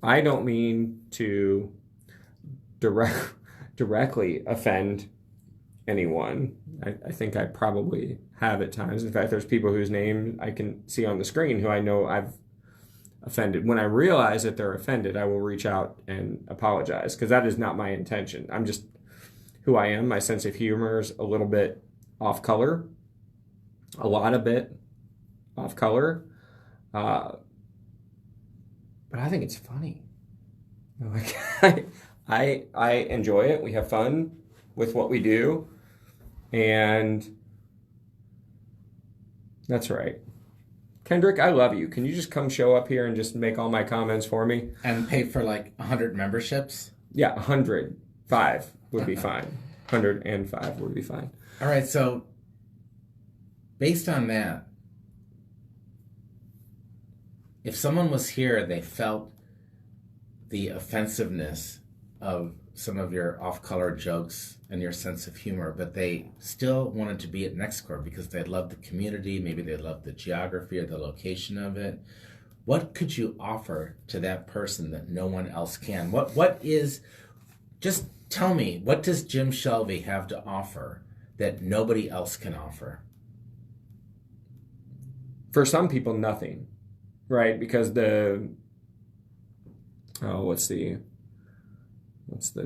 I don't mean to directly offend anyone. I think I probably have at times. In fact, there's people whose name I can see on the screen who I know I've offended. When I realize that they're offended, I will reach out and apologize, because that is not my intention. I'm just who I am. My sense of humor is a little bit off color, a lot of bit off color, but I think it's funny. I enjoy it. We have fun with what we do, and that's right. Kendrick, I love you. Can you just come show up here and just make all my comments for me? And pay for 100 memberships? Yeah, 105 would be fine. 105 would be fine. All right, so based on that, if someone was here and they felt the offensiveness of some of your off-color jokes and your sense of humor, but they still wanted to be at NextCore because they love the community, maybe they love the geography or the location of it, what could you offer to that person that no one else can? What is, just tell me, what does Jim Shelvy have to offer that nobody else can offer? For some people, nothing, right? Because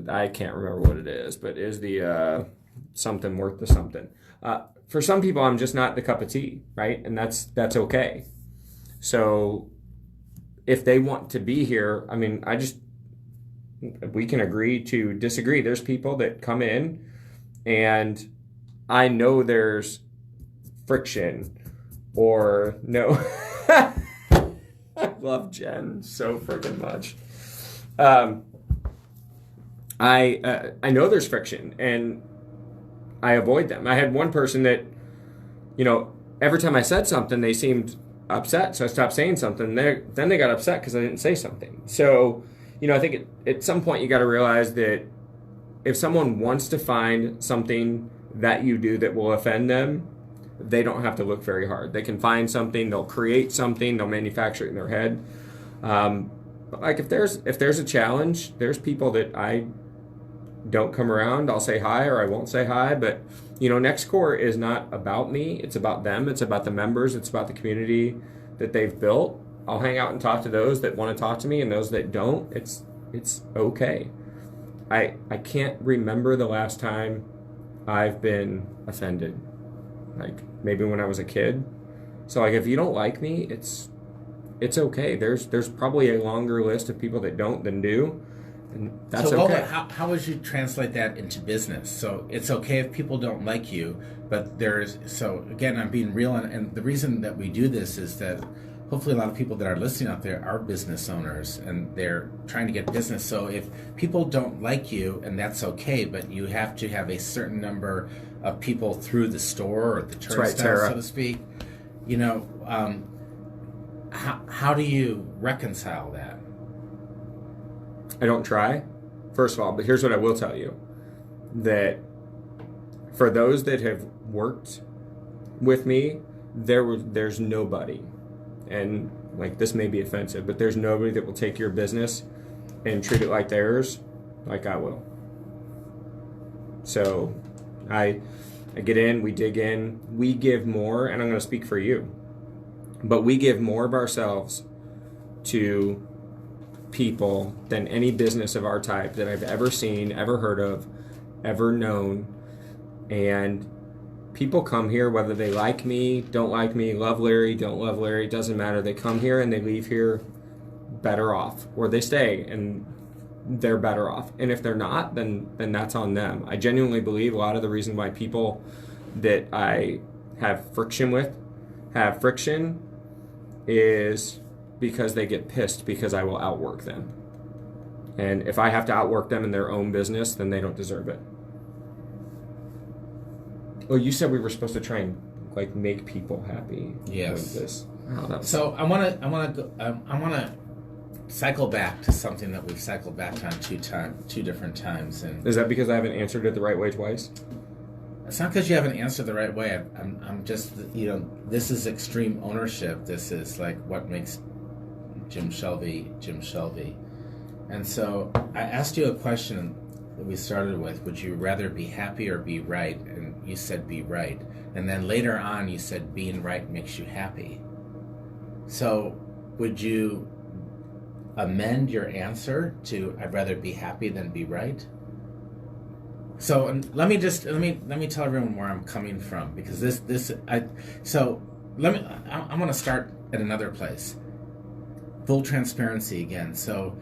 I can't remember what it is, but is the something worth the something. For some people, I'm just not the cup of tea, right? And that's okay. So if they want to be here, we can agree to disagree. There's people that come in and I know there's friction or no. I love Jen so freaking much. I know there's friction and I avoid them. I had one person that every time I said something, they seemed upset. So I stopped saying something. Then they got upset because I didn't say something. So, I think at some point you got to realize that if someone wants to find something that you do that will offend them, they don't have to look very hard. They can find something, they'll create something, they'll manufacture it in their head. But like if there's a challenge, there's people that I don't come around. I'll say hi or I won't say hi. But NextCore is not about me. It's about them. It's about the members. It's about the community that they've built. I'll hang out and talk to those that want to talk to me, and those that don't. It's okay. I can't remember the last time I've been offended. Like maybe when I was a kid. So like if you don't like me, it's okay. There's probably a longer list of people that don't than do. And that's okay. How would you translate that into business? So it's okay if people don't like you, but again, I'm being real, and the reason that we do this is that hopefully a lot of people that are listening out there are business owners and they're trying to get business. So if people don't like you, and that's okay, but you have to have a certain number of people through the store or the turnstile, so to speak, how do you reconcile that? I don't try, first of all, but here's what I will tell you. That for those that have worked with me, there's nobody, and like this may be offensive, but there's nobody that will take your business and treat it like theirs like I will. So I get in, we dig in, we give more, and I'm going to speak for you, but we give more of ourselves to people than any business of our type that I've ever seen, ever heard of, ever known. And people come here whether they like me, don't like me, love Larry, don't love Larry, it doesn't matter. They come here and they leave here better off, or they stay and they're better off. And if they're not, then that's on them. I genuinely believe a lot of the reason why people that I have friction with have friction is because they get pissed because I will outwork them. And if I have to outwork them in their own business, then they don't deserve it. Oh, you said we were supposed to try and like make people happy. Yes. With this. So I want to cycle back to something that we've cycled back on two different times. And is that because I haven't answered it the right way twice? It's not because you haven't answered the right way. I'm just, this is extreme ownership. This is like what makes Jim Shelvy. And so I asked you a question that we started with. Would you rather be happy or be right? And you said be right. And then later on you said being right makes you happy. So would you amend your answer to I'd rather be happy than be right? So let me tell everyone where I'm coming from, because I'm going to start at another place. Full transparency again. So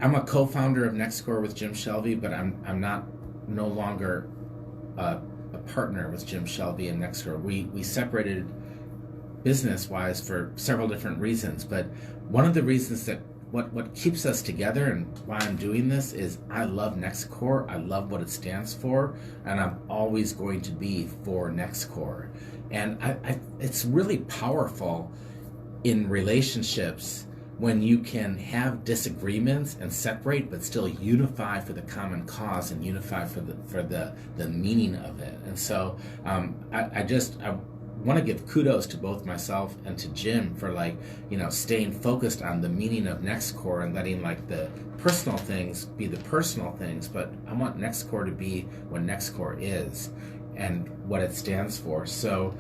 I'm a co-founder of NextCore with Jim Shelvy, but I'm no longer a partner with Jim Shelvy and NextCore. We separated business-wise for several different reasons, but one of the reasons that what keeps us together and why I'm doing this is I love NextCore. I love what it stands for, and I'm always going to be for NextCore. And it's really powerful in relationships when you can have disagreements and separate, but still unify for the common cause and unify for the meaning of it. And so I want to give kudos to both myself and to Jim for staying focused on the meaning of NextCore and letting the personal things be the personal things. But I want NextCore to be what NextCore is and what it stands for. So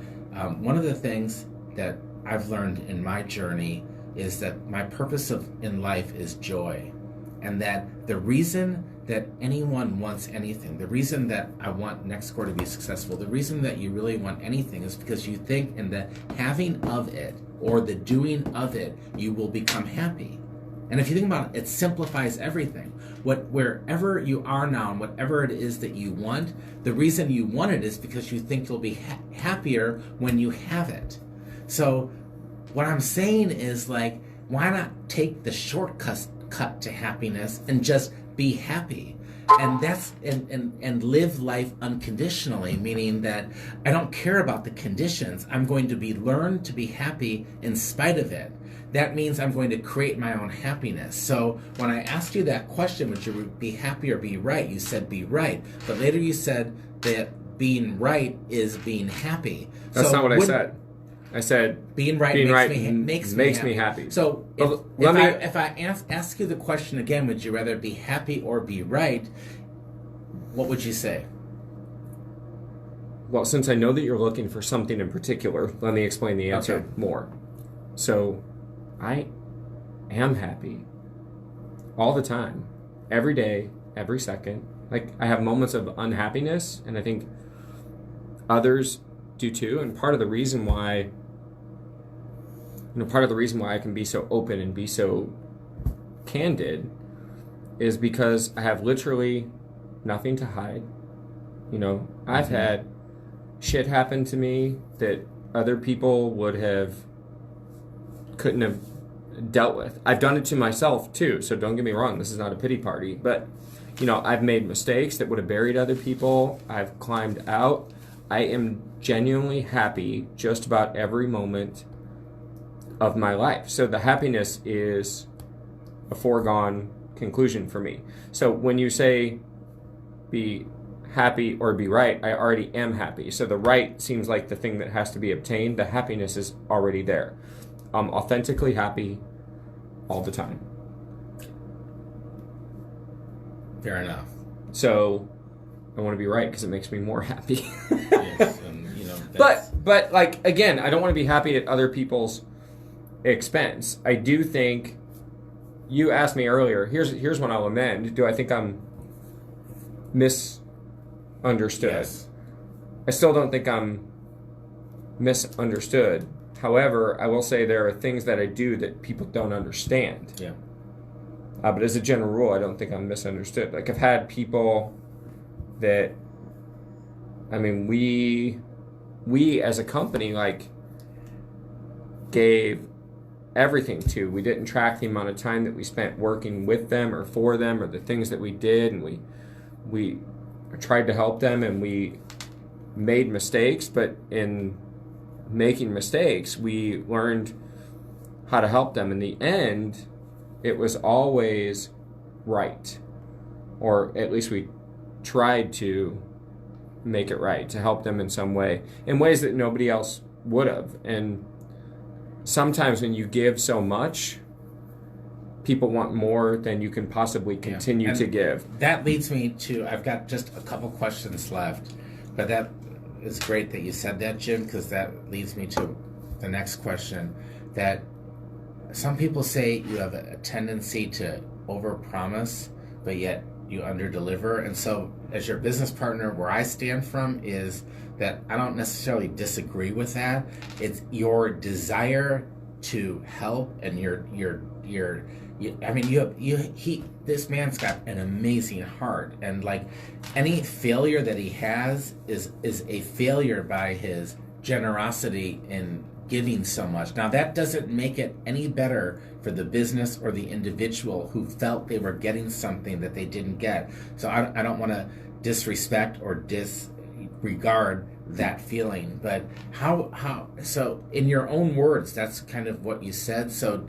one of the things that I've learned in my journey is that my purpose in life is joy, and that the reason that anyone wants anything, the reason that I want NextCore to be successful, the reason that you really want anything is because you think in the having of it or the doing of it, you will become happy. And if you think about it, it simplifies everything. Wherever you are now and whatever it is that you want, the reason you want it is because you think you'll be happier when you have it. So what I'm saying is why not take the shortcut to happiness and just be happy? and live life unconditionally, meaning that I don't care about the conditions. I'm going to learn to be happy in spite of it. That means I'm going to create my own happiness. So when I asked you that question, would you be happy or be right? You said be right. But later you said that being right is being happy. That's not what I said. I said being right makes me happy. So if I ask you the question again, would you rather be happy or be right? What would you say? Well, since I know that you're looking for something in particular, let me explain the answer more. So I am happy all the time, every day, every second. Like, I have moments of unhappiness, and I think others do too. And part of the reason why I can be so open and be so candid is because I have literally nothing to hide. I've had shit happen to me that other people couldn't have dealt with. I've done it to myself too, so don't get me wrong, this is not a pity party, but I've made mistakes that would have buried other people. I've climbed out. I am genuinely happy just about every moment of my life. So the happiness is a foregone conclusion for me. So when you say be happy or be right, I already am happy. So the right seems like the thing that has to be obtained. The happiness is already there. I'm authentically happy all the time. Fair enough. So I want to be right because it makes me more happy. Yes, and, but like, again, I don't want to be happy at other people's expense. I do think, you asked me earlier, here's one I'll amend. Do I think I'm misunderstood? Yes. I still don't think I'm misunderstood. However, I will say there are things that I do that people don't understand. Yeah. But as a general rule, I don't think I'm misunderstood. Like, I've had people that, we as a company, like, gave everything to. We didn't track the amount of time that we spent working with them or for them or the things that we did, and we tried to help them, and we made mistakes, but in making mistakes, we learned how to help them. In the end, it was always right, or at least we tried to make it right, to help them in some way, in ways that nobody else would have. And sometimes when you give so much, people want more than you can possibly continue to give. That leads me to, I've got just a couple questions left, but that is great that you said that, Jim, because that leads me to the next question. That some people say you have a tendency to overpromise, but yet you underdeliver. And so as your business partner, where I stand from is that I don't necessarily disagree with that. It's your desire to help, and this man's got an amazing heart, and like any failure that he has is a failure by his generosity in giving so much. Now that doesn't make it any better for the business or the individual who felt they were getting something that they didn't get. So I don't want to disrespect or disregard that feeling, but how so in your own words, that's kind of what you said. So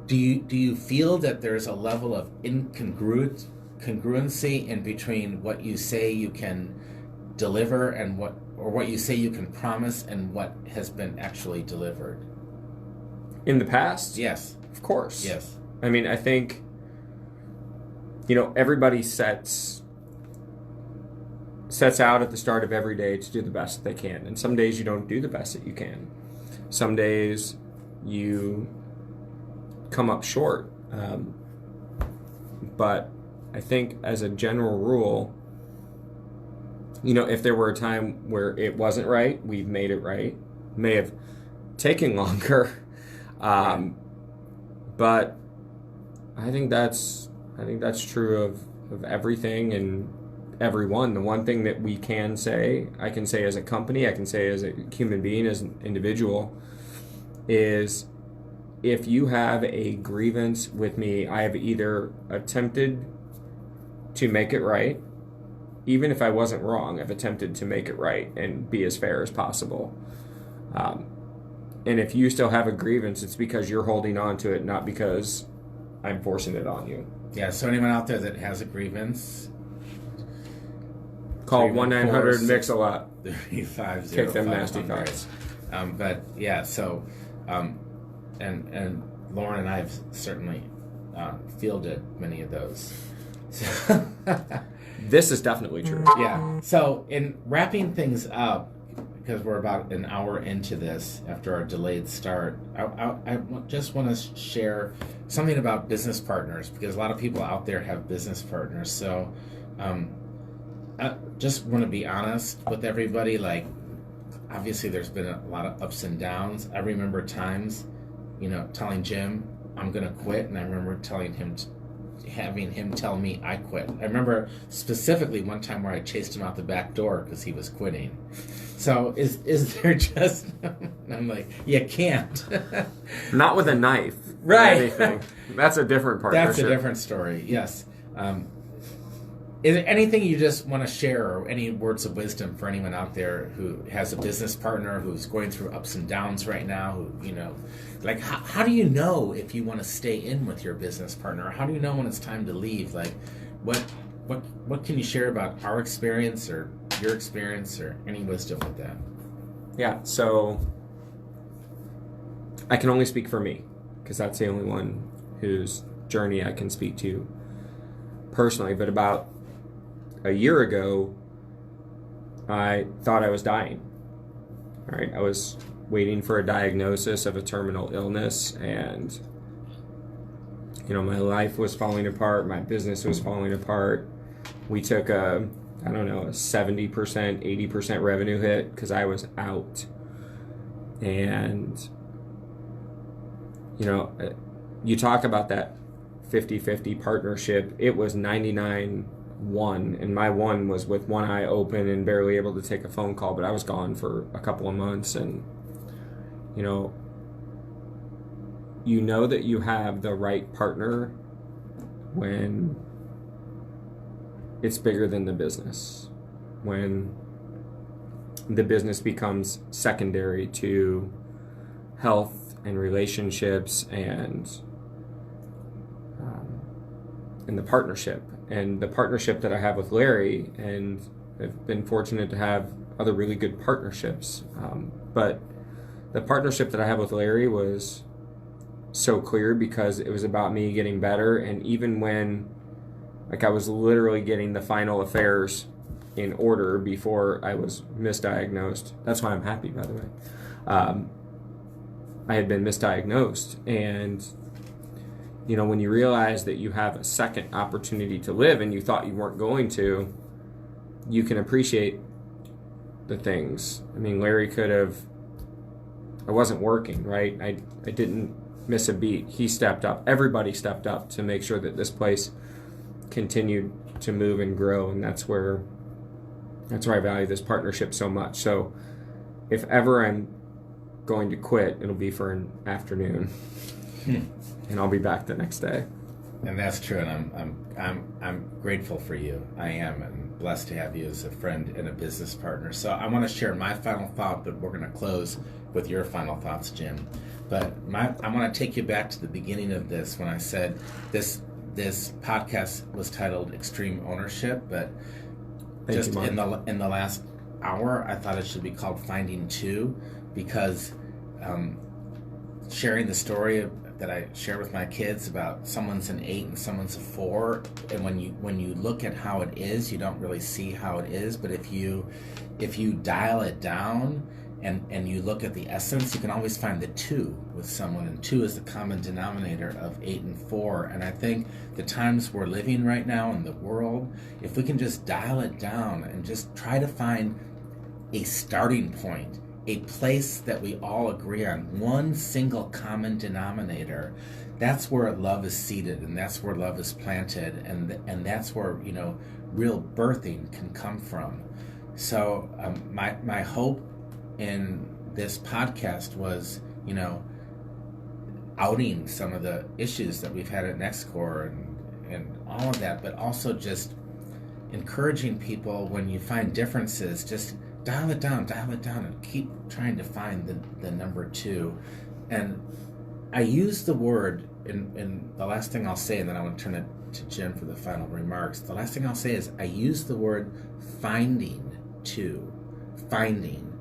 do you feel that there's a level of congruency in between what you say you can deliver and what you say you can promise and what has been actually delivered? In the past? Yes. Of course. Yes. I think, everybody sets out at the start of every day to do the best that they can. And some days you don't do the best that you can. Some days you come up short. But I think as a general rule, if there were a time where it wasn't right, we've made it right. May have taken longer. But I think that's true of everything and everyone. The one thing that we can say, I can say as a company, I can say as a human being, as an individual, is if you have a grievance with me, I have either attempted to make it right even if I wasn't wrong, I've attempted to make it right and be as fair as possible. And if you still have a grievance, it's because you're holding on to it, not because I'm forcing it on you. Yeah, so anyone out there that has a grievance, call 1-900-MIX-A-LOT. 350. Kick them nasty fights. But yeah, so and Lauren and I have certainly fielded many of those. This is definitely true. Yeah. So in wrapping things up, because we're about an hour into this after our delayed start, I just want to share something about business partners, because a lot of people out there have business partners. So I just want to be honest with everybody. Like, obviously there's been a lot of ups and downs. I remember times, telling Jim I'm going to quit, and I remember having him tell me I quit. I remember specifically one time where I chased him out the back door because he was quitting. So is there just... I'm like, you can't. Not with a knife. Right. Or anything. That's a different partnership. That's a different story, yes. Is there anything you just want to share, or any words of wisdom for anyone out there who has a business partner who's going through ups and downs right now, who, like, how do you know if you want to stay in with your business partner? How do you know when it's time to leave? Like, what can you share about our experience or your experience, or any wisdom with that? Yeah, so I can only speak for me, because that's the only one whose journey I can speak to personally. But about a year ago, I thought I was dying. All right, I was waiting for a diagnosis of a terminal illness, and my life was falling apart, my business was falling apart. We took a 70%, 80% revenue hit because I was out. And you talk about that 50-50 partnership. It was 99-1, and my one was with one eye open and barely able to take a phone call, but I was gone for a couple of months. And that you have the right partner when it's bigger than the business, when the business becomes secondary to health and relationships and the partnership. And the partnership that I have with Larry, and I've been fortunate to have other really good partnerships, but the partnership that I have with Larry was so clear because it was about me getting better. And even when I was literally getting the final affairs in order before I was misdiagnosed. That's why I'm happy, by the way. I had been misdiagnosed, and when you realize that you have a second opportunity to live and you thought you weren't going to, you can appreciate the things. I mean, Larry could have... I wasn't working, right? I didn't miss a beat. He stepped up. Everybody stepped up to make sure that this place continued to move and grow, and that's where I value this partnership so much. So if ever I'm going to quit, it'll be for an afternoon. And I'll be back the next day. And that's true, and I'm grateful for you. I am, and blessed to have you as a friend and a business partner. So I want to share my final thought, but we're going to close with your final thoughts, Jim. But I want to take you back to the beginning of this when I said this podcast was titled Extreme Ownership, but just in the last hour, I thought it should be called Finding Two, because sharing the story that I share with my kids about someone's an 8 and someone's a 4, and when you look at how it is, you don't really see how it is. But if you dial it down and you look at the essence, you can always find the 2 with someone, and 2 is the common denominator of 8 and 4. And I think the times we're living right now in the world, if we can just dial it down and just try to find a starting point, a place that we all agree on, one single common denominator, that's where love is seated, and that's where love is planted, and that's where real birthing can come from. So my hope in this podcast was outing some of the issues that we've had at NextCore and all of that, but also just encouraging people, when you find differences, just dial it down, and keep trying to find the number 2. And I use the word, and the last thing I'll say, and then I want to turn it to Jim for the final remarks. The last thing I'll say is I use the word finding too. Finding.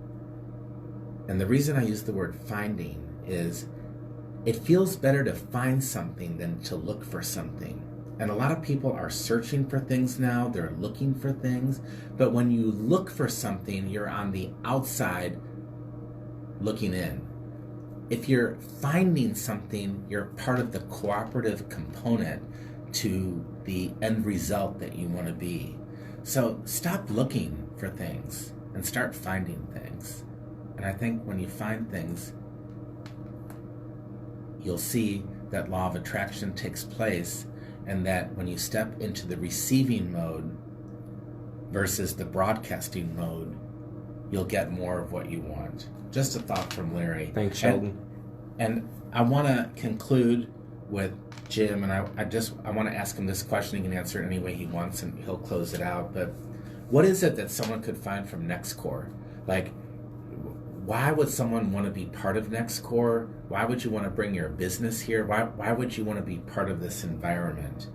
And the reason I use the word finding is it feels better to find something than to look for something. And a lot of people are searching for things now. They're looking for things. But when you look for something, you're on the outside looking in. If you're finding something, you're part of the cooperative component to the end result that you want to be. So stop looking for things and start finding things. And I think when you find things, you'll see that law of attraction takes place, and that when you step into the receiving mode versus the broadcasting mode, you'll get more of what you want. Just a thought from Larry. Thanks, Sheldon. And I want to conclude with Jim, and I want to ask him this question. He can answer it any way he wants, and he'll close it out. But what is it that someone could find from NextCore? Like, why would someone want to be part of NextCore? Why would you want to bring your business here? Why would you want to be part of this environment?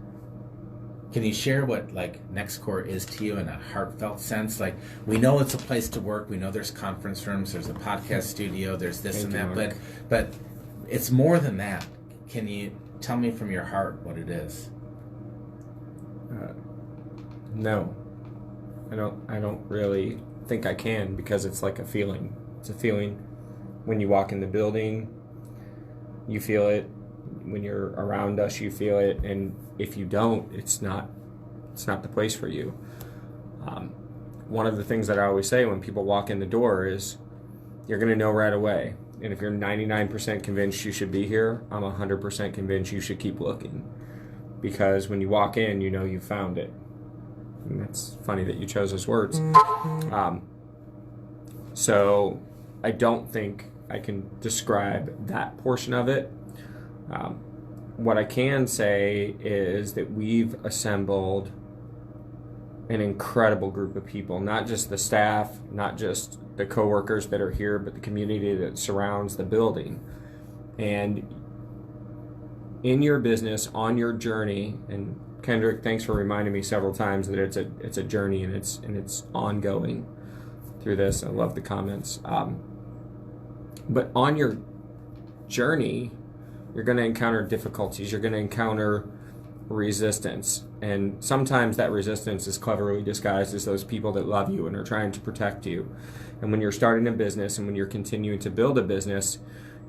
Can you share what NextCore is to you in a heartfelt sense? Like, we know it's a place to work. We know there's conference rooms. There's a podcast studio. There's this and that. But it's more than that. Can you tell me from your heart what it is? No, I don't really think I can, because it's like a feeling. It's a feeling. When you walk in the building, you feel it. When you're around us, you feel it. And if you don't, it's not the place for you. One of the things that I always say when people walk in the door is, you're going to know right away. And if you're 99% convinced you should be here, I'm 100% convinced you should keep looking. Because when you walk in, you know you found it. And it's funny that you chose those words. So I don't think I can describe that portion of it. What I can say is that we've assembled an incredible group of people, not just the staff, not just the coworkers that are here, but the community that surrounds the building. And in your business, on your journey, and Kendrick, thanks for reminding me several times that it's a journey and it's ongoing through this. I love the comments. But on your journey, you're going to encounter difficulties. You're going to encounter resistance. And sometimes that resistance is cleverly disguised as those people that love you and are trying to protect you. And when you're starting a business and when you're continuing to build a business,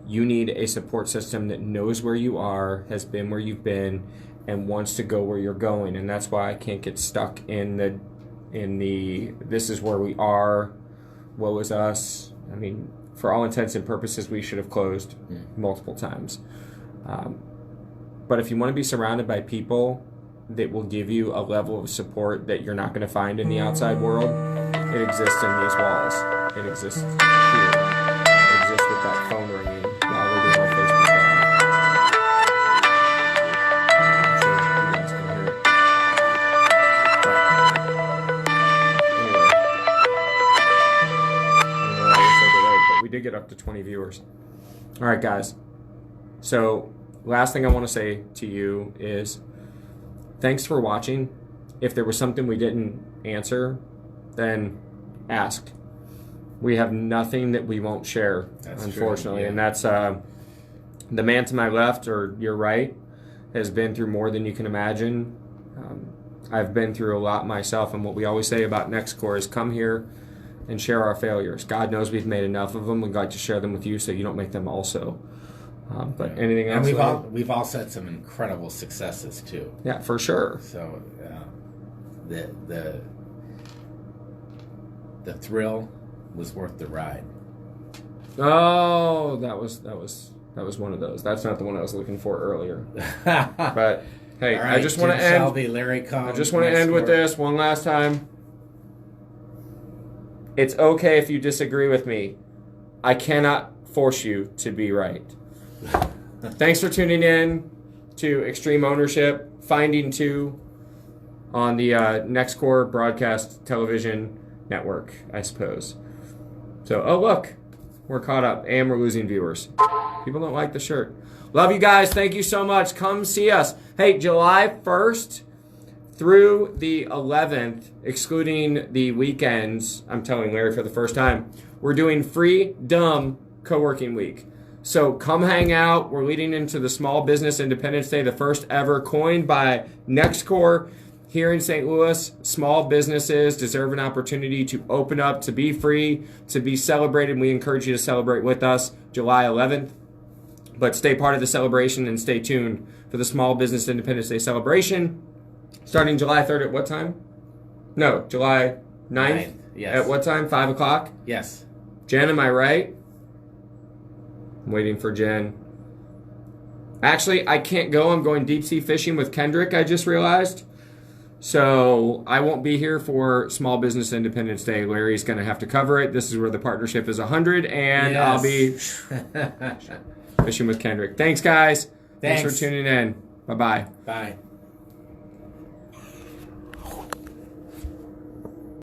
you need a support system that knows where you are, has been where you've been, and wants to go where you're going. And that's why I can't get stuck in the this is where we are, woe is us. I mean, for all intents and purposes, we should have closed multiple times. But if you want to be surrounded by people that will give you a level of support that you're not going to find in the outside world, it exists in these walls. It exists here. It exists with that phone ringing while we're doing our Facebook Live. I'm sure you guys can hear it. But anyway, I don't know why we said it right, but we did get up to 20 viewers. All right, guys. So last thing I want to say to you is thanks for watching. If there was something we didn't answer, then ask. We have nothing that we won't share, unfortunately. True, yeah. And that's the man to my left or your right has been through more than you can imagine. I've been through a lot myself, and what we always say about NextCore is come here and share our failures. God knows we've made enough of them. We'd like to share them with you so you don't make them also. But anything else? And we've all had some incredible successes too. Yeah, for sure. So the thrill was worth the ride. Oh, that was one of those. That's not the one I was looking for earlier. But hey, right, I just want to Jim end. Shelvy, Larry Cohn, I just want to end with this one last time. It's okay if you disagree with me. I cannot force you to be right. Thanks for tuning in to Extreme Ownership, Finding Two. on the Nextcore Broadcast Television Network, I suppose. So, oh look, we're caught up and we're losing viewers. People don't like the shirt. Love you guys. Thank you so much. Come see us. Hey, July 1st through the 11th, excluding the weekends, I'm telling Larry for the first time, we're doing free dumb co-working week. So come hang out. We're leading into the Small Business Independence Day, the first ever, coined by Nextcore here in St. Louis. Small businesses deserve an opportunity to open up, to be free, to be celebrated. We encourage you to celebrate with us July 11th. But stay part of the celebration and stay tuned for the Small Business Independence Day celebration. Starting July 3rd at what time? No, July 9th? Yes. At what time? 5 o'clock? Yes. Jen, am I right? I'm waiting for Jen. Actually, I can't go. I'm going deep sea fishing with Kendrick, I just realized. So I won't be here for Small Business Independence Day. Larry's going to have to cover it. This is where the partnership is 100, and Yes. I'll be fishing with Kendrick. Thanks, guys. Thanks for Thanks. tuning in. Bye-bye. Bye.